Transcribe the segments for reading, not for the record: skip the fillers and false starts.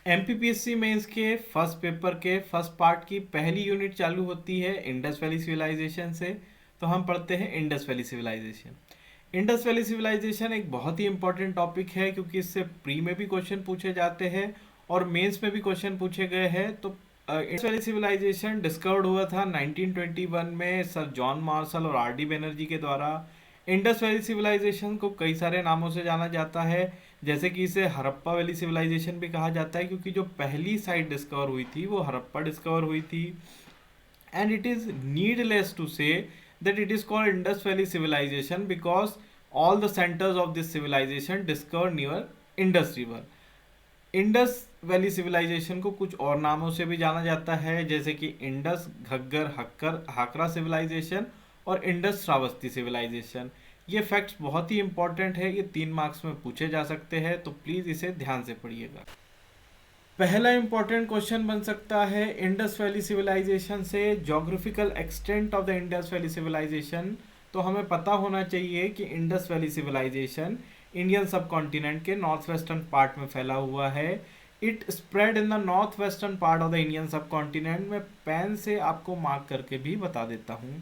MPPSC mains के first paper के first part की पहली यूनिट चालू होती है इंडस वैली सिविलाइजेशन से। तो हम पढ़ते हैं Indus valley civilisation. Indus valley civilisation एक बहुत ही इंपॉर्टेंट टॉपिक है क्योंकि इससे प्री में भी क्वेश्चन पूछे जाते हैं और मेंस में भी क्वेश्चन पूछे गए हैं। तो इंडस वैली सिविलाइजेशन डिस्कवर्ड हुआ था 1921 में सर जॉन मार्शल और आर डी बैनर्जी के द्वारा। इंडस वैली सिविलाइजेशन को कई सारे नामों से जाना जाता है, जैसे कि इसे हड़प्पा वैली सिविलाइजेशन भी कहा जाता है क्योंकि जो पहली साइट डिस्कवर हुई थी वो हड़प्पा डिस्कवर हुई थी। And it is needless to say that it is called Indus Valley Civilization because all the centers of this civilization discovered near Indus River. Indus valley civilisation को कुछ और नामों से भी जाना जाता है, जैसे कि इंडस, घग्गर, हक्कर, हाकरा सिविलाइजेशन और इंडस श्रावस्ती सिविलाइजेशन। ये फैक्ट्स बहुत ही इंपॉर्टेंट है, ये 3 मार्क्स में पूछे जा सकते हैं, तो प्लीज़ इसे ध्यान से पढ़िएगा। पहला इंपॉर्टेंट क्वेश्चन बन सकता है इंडस वैली सिविलाइजेशन से geographical extent of the Indus valley civilisation. तो हमें पता होना चाहिए कि Indus valley civilisation Indian subcontinent के नॉर्थ वेस्टर्न पार्ट में फैला हुआ है। It spread in the north western part of the Indian subcontinent. मैं पेन से आपको मार्क करके भी बता देता हूँ।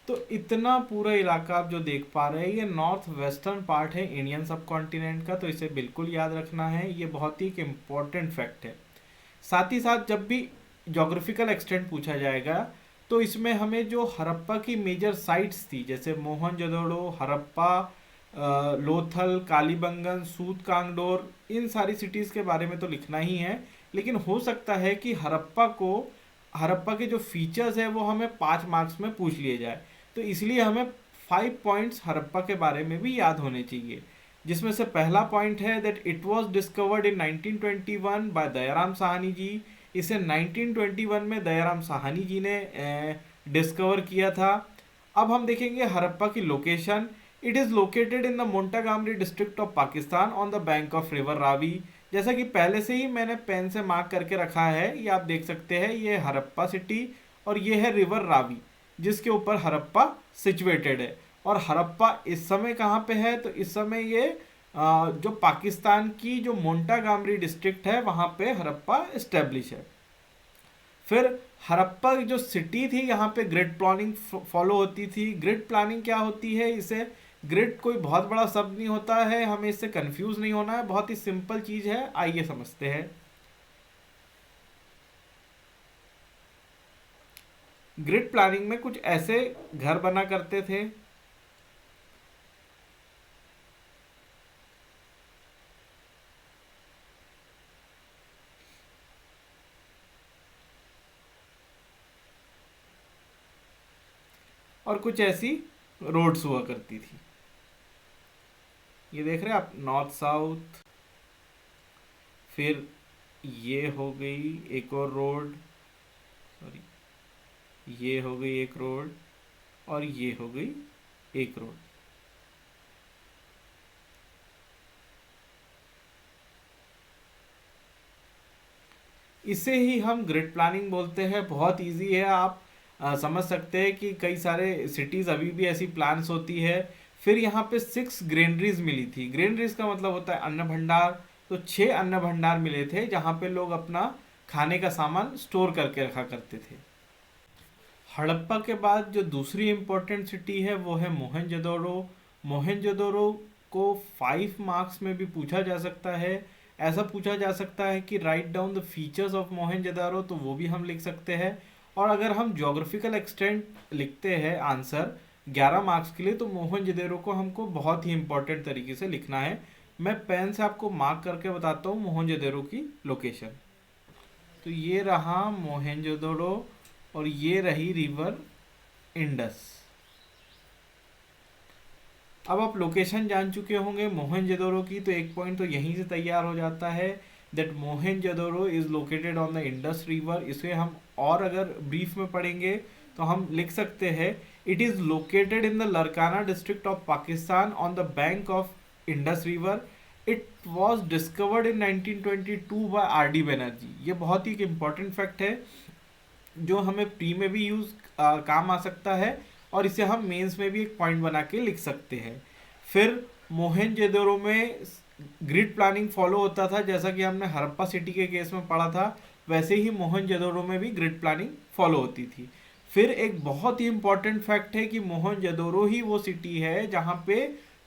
तो इतना पूरा इलाका आप जो देख पा रहे हैं ये नॉर्थ वेस्टर्न पार्ट है इंडियन सब कॉन्टिनेंट का, तो इसे बिल्कुल याद रखना है, ये बहुत ही एक इम्पॉर्टेंट फैक्ट है। साथ ही साथ जब भी जोग्राफिकल एक्सटेंट पूछा जाएगा तो इसमें हमें जो हड़प्पा की मेजर साइट्स थी जैसे मोहनजोदड़ो, हड़प्पा, लोथल, कालीबंगन, सूत कांगडोर, इन सारी सिटीज़ के बारे में तो लिखना ही है, लेकिन हो सकता है कि हड़प्पा के जो फीचर्स है वो हमें 5 मार्क्स में पूछ लिए जाए, तो इसलिए हमें 5 पॉइंट्स हड़प्पा के बारे में भी याद होने चाहिए। जिसमें से पहला पॉइंट है that it was discovered in 1921 by Dayaram Sahni ji. इसे 1921 में दयाराम साहनी जी ने डिस्कवर किया था। अब हम देखेंगे हड़प्पा की location. It is located in the Montgomery district of Pakistan on the bank of river Ravi. जैसा कि पहले से ही मैंने पेन से मार्क करके रखा है, ये आप देख सकते हैं, ये हड़प्पा सिटी और ये है रिवर रावी जिसके ऊपर हड़प्पा सिचुएटेड है। और हड़प्पा इस समय कहाँ पे है, तो इस समय ये जो पाकिस्तान की जो मोंटागामरी डिस्ट्रिक्ट है वहाँ पे हड़प्पा इस्टेब्लिश है। फिर हड़प्पा की जो सिटी थी यहाँ पे ग्रिड प्लानिंग फॉलो होती थी। ग्रिड प्लानिंग क्या होती है, इसे ग्रिड कोई बहुत बड़ा शब्द नहीं होता है, हमें इससे कंफ्यूज नहीं होना है, बहुत ही सिंपल चीज है, आइए समझते हैं। ग्रिड प्लानिंग में कुछ ऐसे घर बना करते थे। और कुछ ऐसी रोड्स हुआ करती थी। ये देख रहे हैं आप, नॉर्थ साउथ, फिर ये हो गई एक और रोड, सॉरी, ये हो गई एक रोड और ये हो गई एक रोड। इसे ही हम ग्रिड प्लानिंग बोलते हैं। बहुत इजी है, आप समझ सकते हैं कि कई सारे सिटीज़ अभी भी ऐसी प्लान्स होती है। फिर यहाँ पे 6 ग्रेनरीज मिली थी। ग्रेनरीज का मतलब होता है अन्न भंडार। तो 6 अन्न भंडार मिले थे जहाँ पे लोग अपना खाने का सामान स्टोर करके रखा करते थे। हड़प्पा के बाद जो दूसरी इम्पोर्टेंट सिटी है वो है मोहनजोदड़ो। मोहनजोदड़ो को 5 मार्क्स में भी पूछा जा सकता है। ऐसा पूछा जा सकता है कि write down the features of Mohenjodaro, तो वो भी हम लिख सकते हैं। और अगर हम ज्योग्राफिकल एक्सटेंट लिखते हैं आंसर 11 मार्क्स के लिए, तो मोहनजोदड़ो को हमको बहुत ही इंपॉर्टेंट तरीके से लिखना है। मैं पेन से आपको मार्क करके बताता हूँ मोहनजोदड़ो की लोकेशन। तो ये रहा मोहनजोदड़ो और ये रही रिवर इंडस। अब आप लोकेशन जान चुके होंगे मोहनजोदड़ो की, तो एक पॉइंट तो यहीं से तैयार हो जाता है that Mohenjodaro is located on the Indus river. इसे हम और अगर ब्रीफ में पढ़ेंगे तो हम लिख सकते हैं It is located in the Larkana district of Pakistan on the bank of Indus River. It was discovered in 1922 by R.D. Banerjee. ये बहुत ही एक इम्पॉर्टेंट फैक्ट है जो हमें प्री में भी काम आ सकता है और इसे हम मेंस में भी एक पॉइंट बना के लिख सकते हैं। फिर मोहनजोदड़ो में ग्रिड प्लानिंग फॉलो होता था, जैसा कि हमने हड़प्पा सिटी के केस में पढ़ा था, वैसे ही मोहनजोदड़ो में भी ग्रिड प्लानिंग फॉलो होती थी। फिर एक बहुत ही इंपॉर्टेंट फैक्ट है कि मोहनजोदड़ो ही वो सिटी है जहाँ पे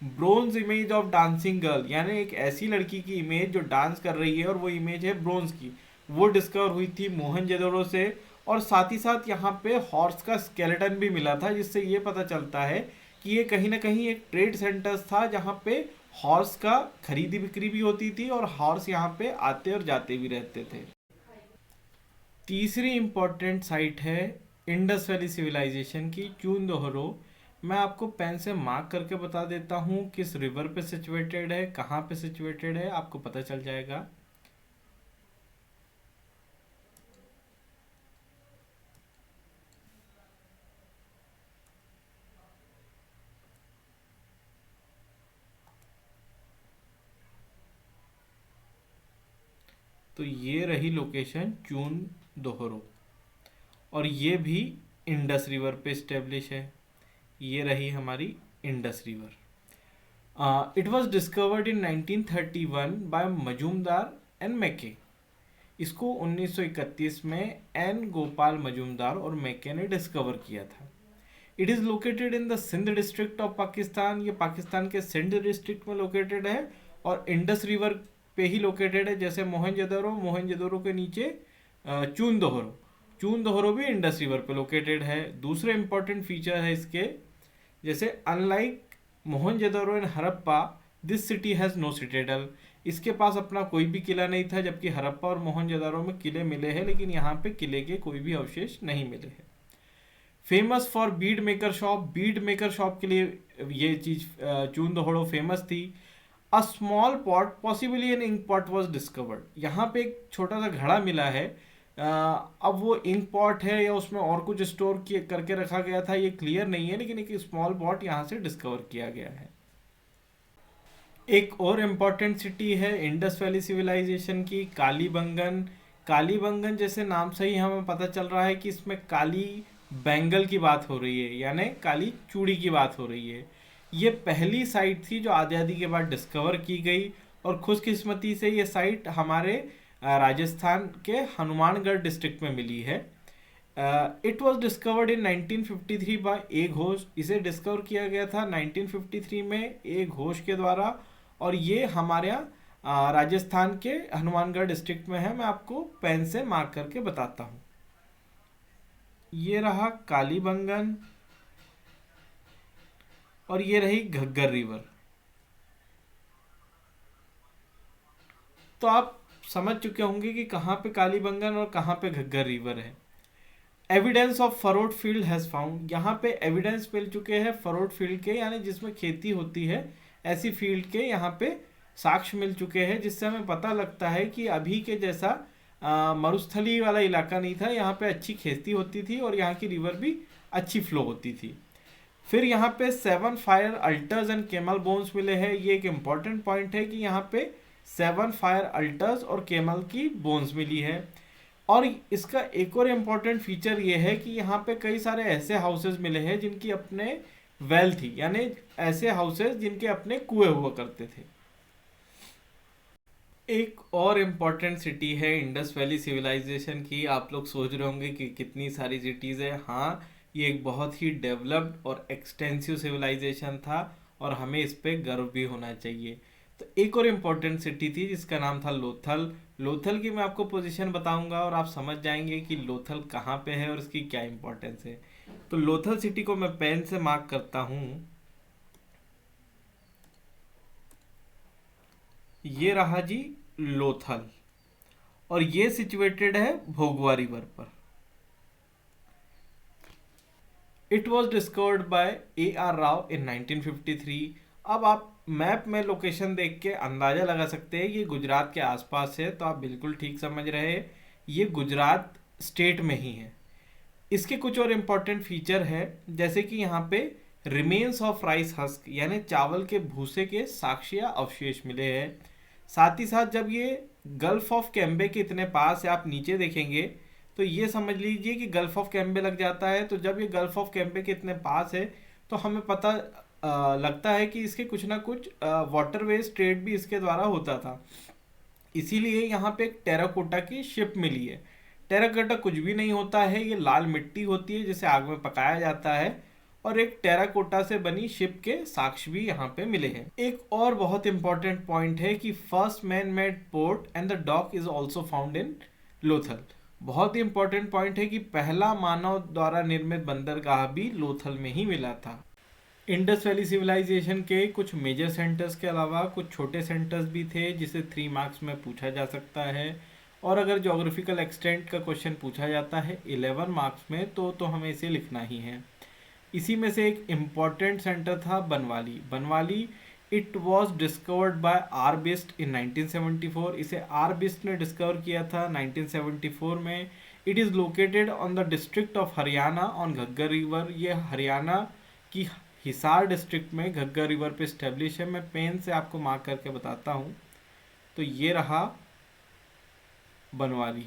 bronze image of dancing girl, यानी एक ऐसी लड़की की इमेज जो डांस कर रही है और वो इमेज है ब्रोंज की, वो डिस्कवर हुई थी मोहनजोदड़ो से। और साथ ही साथ यहाँ पे हॉर्स का स्केलेटन भी मिला था, जिससे ये पता चलता है कि ये कहीं ना कहीं एक ट्रेड सेंटर्स था जहाँ पे हॉर्स का खरीदी बिक्री भी होती थी और हॉर्स यहाँ पे आते और जाते भी रहते थे। तीसरी इंपॉर्टेंट साइट है इंडस वैली सिविलाइजेशन की, चूंदोहरो। मैं आपको पेन से मार्क करके बता देता हूँ किस रिवर पे सिचुएटेड है, कहाँ पे सिचुएटेड है, आपको पता चल जाएगा। तो ये रही लोकेशन चूंदोहरो और ये भी इंडस रिवर पे स्टेब्लिश है। ये रही हमारी Indus river. It was discovered in 1931 by Majumdar and Mackay. इसको 1931 में एन गोपाल मजूमदार और मैके ने डिस्कवर किया था। It is located in the Sindh district of Pakistan. ये पाकिस्तान के सिंध डिस्ट्रिक्ट में लोकेटेड है और इंडस रिवर पे ही लोकेटेड है। जैसे मोहनजोदड़ो के नीचे चूंदोहरो भी इंडस रिवर पे लोकेटेड है। दूसरे इंपॉर्टेंट फीचर है इसके, जैसे unlike Mohenjodaro and Harappa this city has no citadel. इसके पास अपना कोई भी किला नहीं था, जबकि हड़प्पा और मोहनजोदड़ो में किले मिले हैं, लेकिन यहाँ पे किले के कोई भी अवशेष नहीं मिले हैं। Famous for bead maker shop. Bead maker shop के लिए ये चीज़ चूंदोहरो फेमस थी। A small pot possibly an ink pot was discovered. यहाँ पे एक छोटा सा घड़ा मिला है। अब वो इंक पॉट है या उसमें और कुछ स्टोर करके रखा गया था ये क्लियर नहीं है, लेकिन एक स्मॉल पॉट यहाँ से डिस्कवर किया गया है। एक और इम्पॉर्टेंट सिटी है इंडस वैली सिविलाइजेशन की, कालीबंगन। कालीबंगन जैसे नाम से ही हमें पता चल रहा है कि इसमें काली बैंगल की बात हो रही है, यानी काली चूड़ी की बात हो रही है। ये पहली साइट थी जो आज़ादी के बाद डिस्कवर की गई और खुशकिस्मती से ये साइट हमारे राजस्थान के हनुमानगढ़ डिस्ट्रिक्ट में मिली है। It was discovered in 1953 by A Ghosh. इसे डिस्कवर किया गया था 1953 में ए घोष के द्वारा और ये हमारे यहाँ राजस्थान के हनुमानगढ़ डिस्ट्रिक्ट में है। मैं आपको पेन से मार्क करके बताता हूँ। ये रहा कालीबंगन और ये रही घग्गर रिवर। तो आप समझ चुके होंगे कि कहाँ पे कालीबंगन और कहाँ पे घग्गर रिवर है। Evidence of fraud field has found. यहाँ पे एविडेंस मिल चुके हैं फरोट फील्ड के, यानी जिसमें खेती होती है ऐसी फील्ड के यहाँ पे साक्ष्य मिल चुके हैं, जिससे हमें पता लगता है कि अभी के जैसा मरुस्थली वाला इलाका नहीं था। यहाँ पे अच्छी खेती होती थी और यहाँ की रिवर भी अच्छी फ्लो होती थी। फिर यहाँ पे 7 fire altars and camel bones मिले हैं। ये एक इम्पॉर्टेंट पॉइंट है कि यहाँ पे 7 फायर अल्टर्स और केमल की बोन्स मिली है। और इसका एक और इम्पॉर्टेंट फीचर ये है कि यहाँ पे कई सारे ऐसे हाउसेस मिले हैं जिनकी अपने वेल थी, यानी ऐसे हाउसेस जिनके अपने कुएं हुआ करते थे। एक और इम्पॉर्टेंट सिटी है इंडस वैली सिविलाइजेशन की। आप लोग सोच रहे होंगे कि कितनी सारी सिटीज़ है। हाँ, ये एक बहुत ही डेवलप्ड और एक्सटेंसिव सिविलाइजेशन था और हमें इस पे गर्व भी होना चाहिए। तो एक और इम्पॉर्टेंट सिटी थी जिसका नाम था लोथल। लोथल की मैं आपको पोजीशन बताऊंगा और आप समझ जाएंगे कि लोथल कहाँ पे है और इसकी क्या इम्पोर्टेंस है। तो लोथल सिटी को मैं पेन से मार्क करता हूँ। ये रहा जी लोथल और ये सिचुएटेड है भोगवा रिवर पर। It was discovered by A.R. Rao in 1953। अब आप मैप में लोकेशन देख के अंदाज़ा लगा सकते हैं ये गुजरात के आसपास है, तो आप बिल्कुल ठीक समझ रहे हैं, ये गुजरात स्टेट में ही है। इसके कुछ और इम्पोर्टेंट फीचर है, जैसे कि यहाँ पे रिमेन्स ऑफ राइस हस्क यानी चावल के भूसे के साक्ष्य या अवशेष मिले हैं। साथ ही साथ जब ये गल्फ ऑफ कैम्बे के इतने पास है, आप नीचे देखेंगे तो ये समझ लीजिए कि गल्फ ऑफ कैम्बे लग जाता है। तो जब ये गल्फ ऑफ कैम्बे के इतने पास है तो हमें पता लगता है कि इसके कुछ ना कुछ वाटरवेज ट्रेड भी इसके द्वारा होता था। इसीलिए यहाँ पे एक टेराकोटा की शिप मिली है। टेराकोटा कुछ भी नहीं होता है, ये लाल मिट्टी होती है जिसे आग में पकाया जाता है, और एक टेराकोटा से बनी शिप के साक्ष्य भी यहाँ पे मिले हैं। एक और बहुत इंपॉर्टेंट पॉइंट है कि first man made port and the dock is also found in Lothal. बहुत ही इंपॉर्टेंट पॉइंट है कि पहला मानव द्वारा निर्मित बंदरगाह भी लोथल में ही मिला था। इंडस वैली सिविलाइजेशन के कुछ मेजर सेंटर्स के अलावा कुछ छोटे सेंटर्स भी थे जिसे 3 मार्क्स में पूछा जा सकता है। और अगर ज्योग्राफिकल एक्सटेंट का क्वेश्चन पूछा जाता है 11 मार्क्स में तो हमें इसे लिखना ही है। इसी में से एक इम्पॉर्टेंट सेंटर था Banawali. Banawali it was discovered by R Bisht in 1974। इसे आर बिस्ट ने डिस्कवर किया था 1974 में। It is located on the district of Haryana on Ghaggar river. ये हरियाणा की हिसार डिस्ट्रिक्ट में घग्गर रिवर पे स्टेब्लिश है। मैं पेन से आपको मार्क करके बताता हूँ। तो ये रहा बनवाली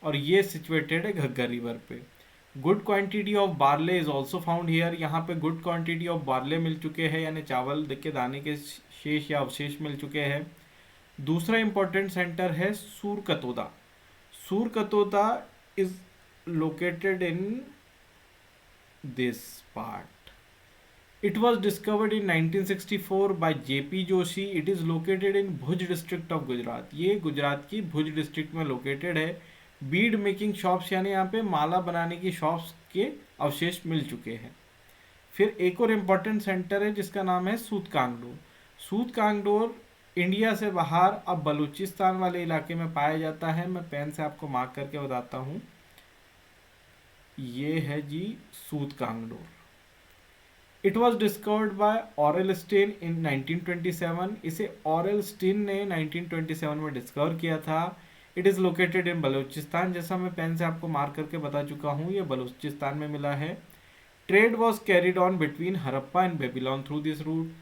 और ये सिचुएटेड है घग्गर रिवर पे। Good quantity of barley is also found here. यहाँ पे गुड क्वांटिटी ऑफ बार्ले मिल चुके हैं, यानी चावल के दाने के शेष या अवशेष मिल चुके हैं। दूसरा इंपॉर्टेंट सेंटर है Surkotada. Surkotada is located in this part. It was discovered in 1964 by J.P. Joshi. It is located in Bhuj district of Gujarat. ये गुजरात की भुज डिस्ट्रिक्ट में लोकेटेड है। बीड मेकिंग शॉप्स यानी यहाँ पे माला बनाने की शॉप्स के अवशेष मिल चुके हैं। फिर एक और इम्पॉर्टेंट सेंटर है जिसका नाम है सूत कांगडोर। सूत कांगडोर इंडिया से बाहर अब बलूचिस्तान वाले इलाके में पाया जाता है। मैं पेन से आपको मार्क करके बताता हूँ। ये है जी सूत कांगडोर। It was discovered by Aurel Stein in 1927। इसे ऑरेल स्टेन ने 1927 में डिस्कवर किया था। इट इज़ लोकेटेड इन बलूचिस्तान। जैसा मैं पेन से आपको मार्क करके बता चुका हूँ, ये बलूचिस्तान में मिला है। Trade was carried on between Harappa and Babylon through this route.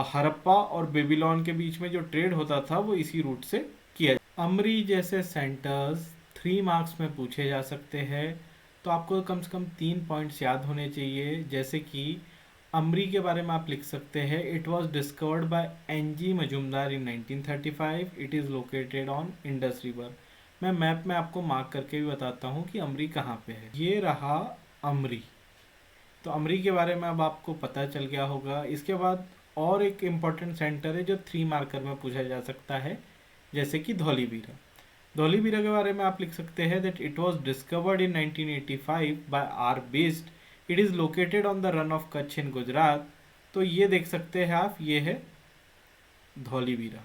Harappa और बेबीलोन के बीच में जो ट्रेड होता था वो इसी रूट से किया। अमरी जैसे सेंटर्स 3 मार्क्स में पूछे जा सकते हैं, तो आपको कम से कम 3 पॉइंट्स याद होने चाहिए। जैसे कि अमरी के बारे में आप लिख सकते हैं, it was discovered by N G Majumdar in 1935। It is located on Indus river. मैं मैप में आपको मार्क करके भी बताता हूँ कि अमरी कहाँ पे है। ये रहा अमरी। तो अमरी के बारे में अब आपको पता चल गया होगा। इसके बाद और एक इम्पॉर्टेंट सेंटर है जो 3 मार्कर में पूछा जा सकता है, जैसे कि धौलीवीरा। धौलीवीरा के बारे में आप लिख सकते हैं that it was discovered in 1985 by R Bisht. It is located on the Rann of Kutch in Gujarat. तो ये देख सकते हैं आप, ये है धौलीवीरा।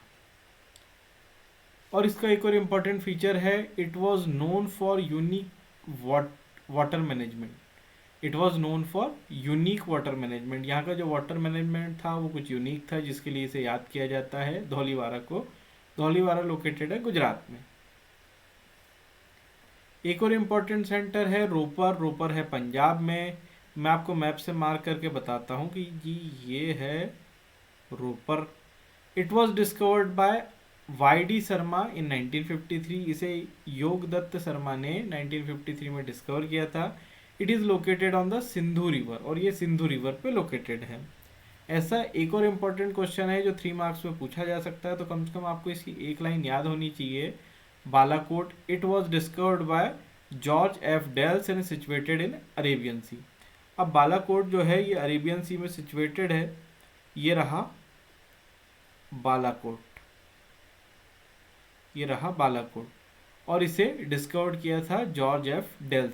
और इसका एक और इम्पॉर्टेंट फीचर है, it was known for unique water management. It was known for unique water management. यहाँ का जो वाटर मैनेजमेंट था वो कुछ यूनिक था, जिसके लिए इसे याद किया जाता है धौलीवारा को। धौलीवारा लोकेटेड है गुजरात में। एक और इम्पॉर्टेंट सेंटर है रोपर। रोपर है पंजाब में। मैं आपको मैप से मार्क करके बताता हूँ कि जी ये है Ropar. It was discovered by Y D. Sharma in 1953। इसे योग दत्त शर्मा ने 1953 में डिस्कवर किया था। It is located on the Sindhu river, और ये सिंधु रिवर पे लोकेटेड है। ऐसा एक और इम्पॉर्टेंट क्वेश्चन है जो 3 मार्क्स में पूछा जा सकता है, तो कम से कम आपको इसकी एक लाइन याद होनी चाहिए। Balakot, it was discovered by George F Dales and situated in Arabian Sea. अब बालाकोट जो है ये अरेबियन सी में सिचुएटेड है। ये रहा बालाकोट, ये रहा बालाकोट, और इसे डिस्कवर्ड किया था जॉर्ज एफ डेल्स।